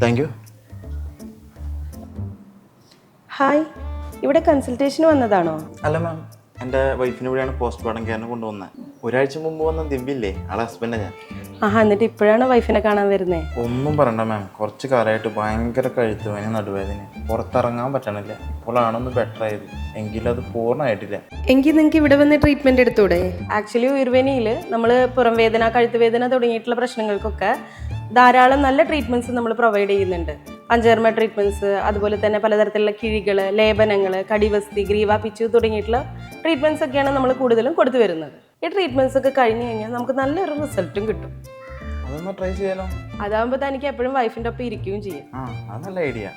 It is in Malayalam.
Thank you. ഹായ്, ഇവിടെ കൺസൾട്ടേഷന് വന്നതാണോ? അല്ല മാം, എൻ്റെ വൈഫിന് ഇവിടെയാണ് പോസ്റ്റ്മോർട്ടം കെയറിന് കൊണ്ടുവന്നത്. ഒരാഴ്ച മുമ്പ് വന്ന ദിവ്യല്ലേ, ആളെ ഹസ്ബൻഡാണ് ഞാൻ. ആഹാ, എന്നിട്ട് ഇപ്പോഴാണ് വൈഫിനെ കാണാൻ വരുന്നേ? ഒന്നും പറയണ്ട മാം, കുറച്ച് കാലമായിട്ട് ഭയങ്കര കഴുത്ത് വേദന, നടുവേദന, പുറത്തിറങ്ങാൻ പറ്റണില്ല. ഇപ്പോഴാണൊന്ന് ബെറ്റർ ആയത്, എങ്കിലും അത് പൂർണ്ണമായിട്ടില്ല. എങ്കിൽ നിങ്ങൾക്ക് ഇവിടെ വന്ന് ട്രീറ്റ്മെന്റ് എടുത്തൂടെ? ആക്ച്വലി ഉയർവേനിയിൽ നമ്മൾ പുറം വേദന, കഴുത്ത് വേദന തുടങ്ങിയിട്ടുള്ള പ്രശ്നങ്ങൾക്കൊക്കെ ധാരാളം നല്ല ട്രീറ്റ്മെന്റ്സ് നമ്മൾ പ്രൊവൈഡ് ചെയ്യുന്നുണ്ട്. പഞ്ചകർമ്മ ട്രീറ്റ്മെന്റ്സ്, അതുപോലെ തന്നെ പലതരത്തിലുള്ള കിഴികൾ, ലേപനങ്ങൾ, കടിവസ്തി, ഗ്രീവ പിച്ചു തുടങ്ങിയിട്ടുള്ള ട്രീറ്റ്മെന്റ്സ് ഒക്കെയാണ് നമ്മൾ കൂടുതലും കൊടുത്തു വരുന്നത്. ഈ ട്രീറ്റ്മെന്റ്സ് ഒക്കെ കഴിഞ്ഞ് കഴിഞ്ഞാൽ നമുക്ക് നല്ലൊരു റിസൾട്ടും കിട്ടും. അതൊന്ന് ട്രൈ ചെയ്യാലോ? അതാകുമ്പോൾ തനിക്ക് എപ്പോഴും വൈഫിൻ്റെ ഒപ്പം ഇരിക്കുകയും ചെയ്യും. അത് നല്ല ഐഡിയ.